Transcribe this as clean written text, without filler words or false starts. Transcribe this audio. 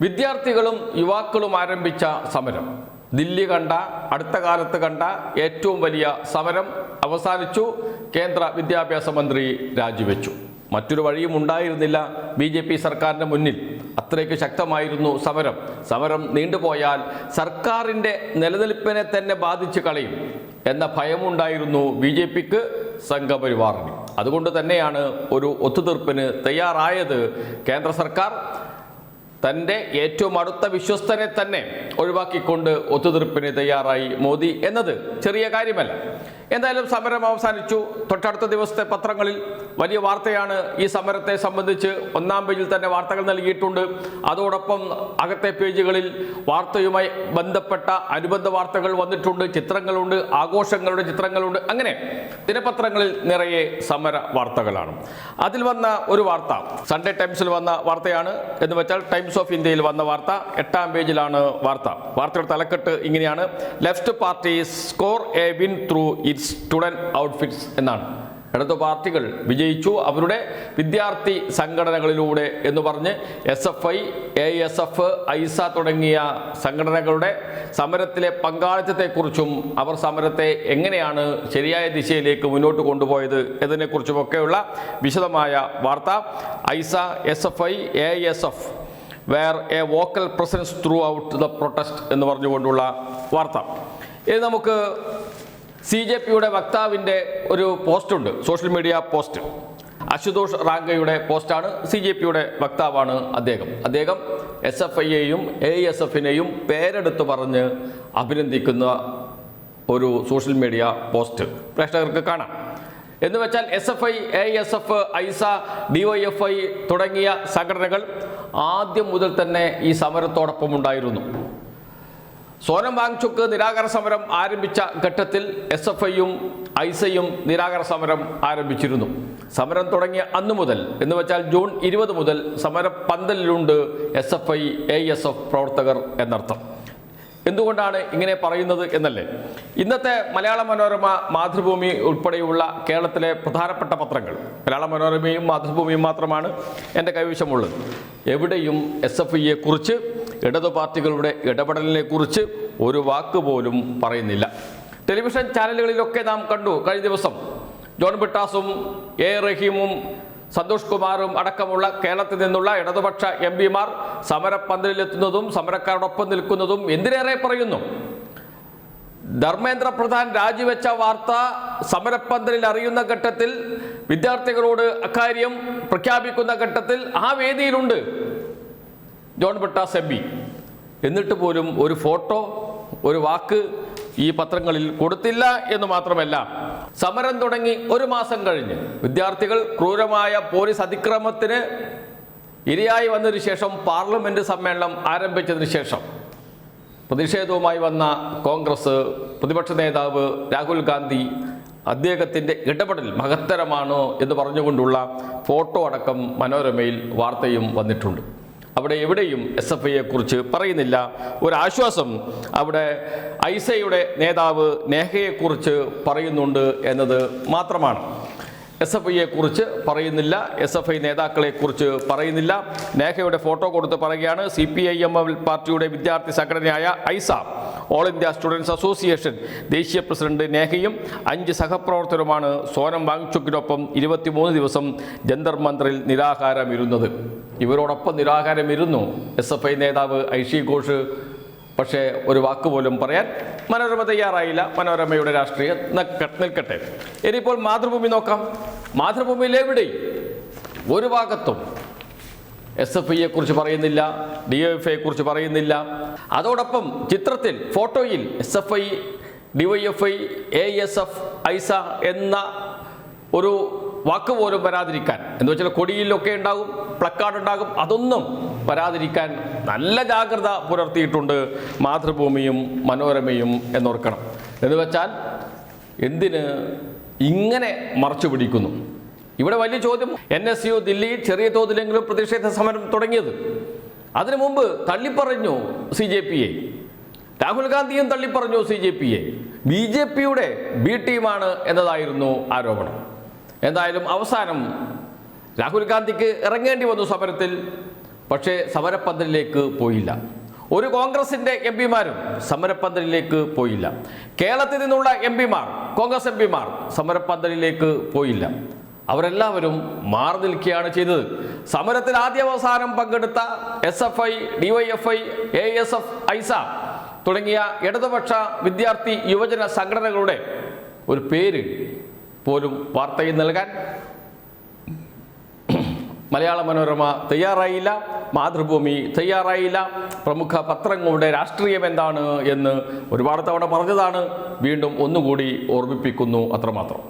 വിദ്യാർത്ഥികളും യുവാക്കളും ആരംഭിച്ച സമരം, ദില്ലി കണ്ട അടുത്ത കാലത്ത് കണ്ട ഏറ്റവും വലിയ സമരം അവസാനിച്ചു. കേന്ദ്ര വിദ്യാഭ്യാസ മന്ത്രി രാജിവെച്ചു. മറ്റൊരു വഴിയും ഉണ്ടായിരുന്നില്ല BJP സർക്കാരിന് മുന്നിൽ. അത്രയ്ക്ക് ശക്തമായിരുന്നു സമരം. സമരം നീണ്ടുപോയാൽ സർക്കാരിൻ്റെ നിലനിൽപ്പിനെ തന്നെ ബാധിച്ചു കളയും എന്ന ഭയമുണ്ടായിരുന്നു BJPക്ക്, സംഘപരിവാറിന്. അതുകൊണ്ട് തന്നെയാണ് ഒരു ഒത്തുതീർപ്പിന് തയ്യാറായത് കേന്ദ്ര സർക്കാർ. തൻ്റെ ഏറ്റവും അടുത്ത വിശ്വസ്തനെ തന്നെ ഒഴിവാക്കിക്കൊണ്ട് ഒത്തുതീർപ്പിന് തയ്യാറായി മോദി എന്നത് ചെറിയ കാര്യമല്ല. എന്തായാലും സമരം അവസാനിച്ചു. തൊട്ടടുത്ത ദിവസത്തെ പത്രങ്ങളിൽ വലിയ വാർത്തയാണ്. ഈ സമരത്തെ സംബന്ധിച്ച് ഒന്നാം പേജിൽ തന്നെ വാർത്തകൾ നൽകിയിട്ടുണ്ട്. അതോടൊപ്പം അകത്തെ പേജുകളിൽ വാർത്തയുമായി ബന്ധപ്പെട്ട അനുബന്ധ വാർത്തകൾ വന്നിട്ടുണ്ട്. ചിത്രങ്ങളുണ്ട്, ആഘോഷങ്ങളുടെ ചിത്രങ്ങളുണ്ട്. അങ്ങനെ ദിനപത്രങ്ങളിൽ നിറയെ സമര വാർത്തകളാണ്. അതിൽ വന്ന ഒരു വാർത്ത സൺഡേ ടൈംസിൽ വന്ന വാർത്തയാണ്. എന്ന് വെച്ചാൽ ടൈംസ് ഓഫ് ഇന്ത്യയിൽ വന്ന വാർത്ത 8-ാം പേജിലാണ് വാർത്ത. വാർത്തയുടെ തലക്കെട്ട് ഇങ്ങനെയാണ്: left party score A win through it's student outfits എന്നാണ്. ഇടതു പാർട്ടികൾ വിജയിച്ചു അവരുടെ വിദ്യാർത്ഥി സംഘടനകളിലൂടെ എന്ന് പറഞ്ഞ് SFI, ASF, ഐസ തുടങ്ങിയ സംഘടനകളുടെ സമരത്തിലെ പങ്കാളിത്തത്തെക്കുറിച്ചും അവർ സമരത്തെ എങ്ങനെയാണ് ശരിയായ ദിശയിലേക്ക് മുന്നോട്ട് കൊണ്ടുപോയത് എന്നതിനെക്കുറിച്ചുമൊക്കെയുള്ള വിശദമായ വാർത്ത. AISA, SFI, ASF where a vocal presence throughout the protest എന്ന് പറഞ്ഞുകൊണ്ടുള്ള വാർത്ത. ഇത് നമുക്ക് CJPയുടെ വക്താവിൻ്റെ ഒരു പോസ്റ്റുണ്ട്, സോഷ്യൽ മീഡിയ പോസ്റ്റ്. അശുതോഷ് റാങ്കയുടെ പോസ്റ്റാണ്. CJPയുടെ വക്താവാണ് അദ്ദേഹം SFIയെയും ASFനെയും പേരെടുത്ത് പറഞ്ഞ് അഭിനന്ദിക്കുന്ന ഒരു സോഷ്യൽ മീഡിയ പോസ്റ്റ് പ്രേക്ഷകർക്ക് കാണാം. എന്ന് വെച്ചാൽ SFI, ASF, ഐസ, DYFI തുടങ്ങിയ സംഘടനകൾ ആദ്യം മുതൽ തന്നെ ഈ സമരത്തോടൊപ്പം ഉണ്ടായിരുന്നു. സോനം വാങ്ചുക്ക് നിരാകരണ സമരം ആരംഭിച്ച ഘട്ടത്തിൽ SFIയും ഐസയും നിരാകരണ സമരം ആരംഭിച്ചിരുന്നു. സമരം തുടങ്ങിയ അന്നു മുതൽ, എന്ന് വെച്ചാൽ ജൂൺ 20 മുതൽ സമരപ്പന്തലിലുണ്ട് SFI, ASF പ്രവർത്തകർ എന്നർത്ഥം. എന്തുകൊണ്ടാണ് ഇങ്ങനെ പറയുന്നത് എന്നല്ലേ? ഇന്നത്തെ മലയാള മനോരമ, മാതൃഭൂമി ഉൾപ്പെടെയുള്ള കേരളത്തിലെ പ്രധാനപ്പെട്ട പത്രങ്ങൾ, മലയാള മനോരമയും മാതൃഭൂമിയും മാത്രമാണ് എൻ്റെ കൈവശമുള്ളത്. എവിടെയും SFIയെ കുറിച്ച്, ഇടതു പാർട്ടികളുടെ ഇടപെടലിനെ കുറിച്ച് ഒരു വാക്ക് പോലും പറയുന്നില്ല. ടെലിവിഷൻ ചാനലുകളിലൊക്കെ നാം കണ്ടു കഴിഞ്ഞ ദിവസം ജോൺ ബ്രിട്ടാസും A. റഹീമും സന്തോഷ് കുമാറും അടക്കമുള്ള കേരളത്തിൽ നിന്നുള്ള ഇടതുപക്ഷ MPമാർ സമരപ്പന്തലിലെത്തുന്നതും സമരക്കാരോടൊപ്പം നിൽക്കുന്നതും. എന്തിനേറെ പറയുന്നു, ധർമ്മേന്ദ്ര പ്രധാൻ രാജിവെച്ച വാർത്ത സമരപ്പന്തലിൽ അറിയുന്ന ഘട്ടത്തിൽ, വിദ്യാർത്ഥികളോട് അക്കാര്യം പ്രഖ്യാപിക്കുന്ന ഘട്ടത്തിൽ ആ വേദിയിലുണ്ട് ജോൺ ബ്രിട്ടാസ് MP. എന്നിട്ട് പോലും ഒരു ഫോട്ടോ, ഒരു വാക്ക് ഈ പത്രങ്ങളിൽ കൊടുത്തില്ല എന്ന് മാത്രമല്ല, സമരം തുടങ്ങി ഒരു മാസം കഴിഞ്ഞ് വിദ്യാർത്ഥികൾ ക്രൂരമായ പോലീസ് അതിക്രമത്തിന് ഇരയായി വന്നതിന് ശേഷം പാർലമെന്റ് സമ്മേളനം ആരംഭിച്ചതിന് ശേഷം പ്രതിഷേധവുമായി വന്ന കോൺഗ്രസ് പ്രതിപക്ഷ നേതാവ് രാഹുൽ ഗാന്ധി അദ്ദേഹത്തിൻ്റെ ഇടപെടൽ മഹത്തരമാണ് എന്ന് പറഞ്ഞുകൊണ്ടുള്ള ഫോട്ടോ അടക്കം മനോരമയിൽ വാർത്തയും വന്നിട്ടുണ്ട്. അവിടെ എവിടെയും SFIയെ കുറിച്ച് പറയുന്നില്ല. ഒരാശ്വാസം അവിടെ ഐസയുടെ നേതാവ് നേഹയെക്കുറിച്ച് പറയുന്നുണ്ട് എന്നത് മാത്രമാണ്. SFIയെ കുറിച്ച് പറയുന്നില്ല, SFI നേതാക്കളെ കുറിച്ച് പറയുന്നില്ല. നേഹയുടെ ഫോട്ടോ കൊടുത്ത് പറയുകയാണ്. CPIM പാർട്ടിയുടെ വിദ്യാർത്ഥി സംഘടനയായ ഐസ, ഓൾ ഇന്ത്യ സ്റ്റുഡൻസ് അസോസിയേഷൻ ദേശീയ പ്രസിഡന്റ് നേഹയും 5 സഹപ്രവർത്തകരുമാണ് സോനം വാങ്ചുക്കിനൊപ്പം 23 ദിവസം ജന്തർ മന്ദിറിൽ നിരാഹാരമിരുന്നത്. ഇവരോടൊപ്പം നിരാഹാരമിരുന്നു SFI നേതാവ് ഐഷി ഘോഷ്. പക്ഷേ ഒരു വാക്കുപോലും പറയാൻ മനോരമ തയ്യാറായില്ല. മനോരമയുടെ രാഷ്ട്രീയം നിൽക്കട്ടെ. ഇനിയിപ്പോൾ മാതൃഭൂമി നോക്കാം. മാതൃഭൂമിയിൽ എവിടെയും ഒരു ഭാഗത്തും SFIയെ കുറിച്ച് പറയുന്നില്ല, DYFIയെ കുറിച്ച് പറയുന്നില്ല. അതോടൊപ്പം ചിത്രത്തിൽ, ഫോട്ടോയിൽ SFI, DYFI, ASF, ഐസ എന്ന ഒരു വാക്ക് പോലും വരാതിരിക്കാൻ, എന്ന് വെച്ചാൽ കൊടിയിലൊക്കെ ഉണ്ടാകും, പ്ലക്കാർഡ് ഉണ്ടാകും, അതൊന്നും വരാതിരിക്കാൻ നല്ല ജാഗ്രത പുലർത്തിയിട്ടുണ്ട് മാതൃഭൂമിയും മനോരമയും എന്നോർക്കണം. എന്ന് വെച്ചാൽ എന്തിന് ഇങ്ങനെ മറച്ചു പിടിക്കുന്നു? ഇവിടെ വലിയ ചോദ്യം. NSU ദില്ലിയിൽ ചെറിയ തോതിലെങ്കിലും പ്രതിഷേധ സമരം തുടങ്ങിയത്. അതിനു മുമ്പ് തള്ളിപ്പറഞ്ഞു CJPയെ. രാഹുൽ ഗാന്ധിയും തള്ളിപ്പറഞ്ഞു CJPയെ. BJPയുടെ B ടീമാണ് എന്നതായിരുന്നു ആരോപണം. എന്തായാലും അവസാനം രാഹുൽ ഗാന്ധിക്ക് ഇറങ്ങേണ്ടി വന്നു സമരത്തിൽ. പക്ഷേ സമരപ്പന്തലിലേക്ക് പോയില്ല. ഒരു കോൺഗ്രസിൻ്റെ എം പിമാരും സമരപ്പന്തലിലേക്ക് പോയില്ല. കേരളത്തിൽ നിന്നുള്ള എം പിമാർ, കോൺഗ്രസ് എം പിമാർ സമരപ്പന്തലിലേക്ക് പോയില്ല. അവരെല്ലാവരും മാറി നിൽക്കുകയാണ് ചെയ്തത്. സമരത്തിൽ ആദ്യാവസാനം പങ്കെടുത്ത SFI, DYFI, ASF, ഐസ തുടങ്ങിയ ഇടതുപക്ഷ വിദ്യാർത്ഥി യുവജന സംഘടനകളുടെ ഒരു പേര് പോലും വാർത്തയിൽ നൽകാൻ മലയാള മനോരമ തയ്യാറായില്ല, മാതൃഭൂമി തയ്യാറായില്ല. പ്രമുഖ പത്രങ്ങളുടെ രാഷ്ട്രീയം എന്താണ് എന്ന് ഒരുപാട് തവണ പറഞ്ഞതാണ്, വീണ്ടും ഒന്നുകൂടി ഓർമ്മിപ്പിക്കുന്നു, അത്രമാത്രം.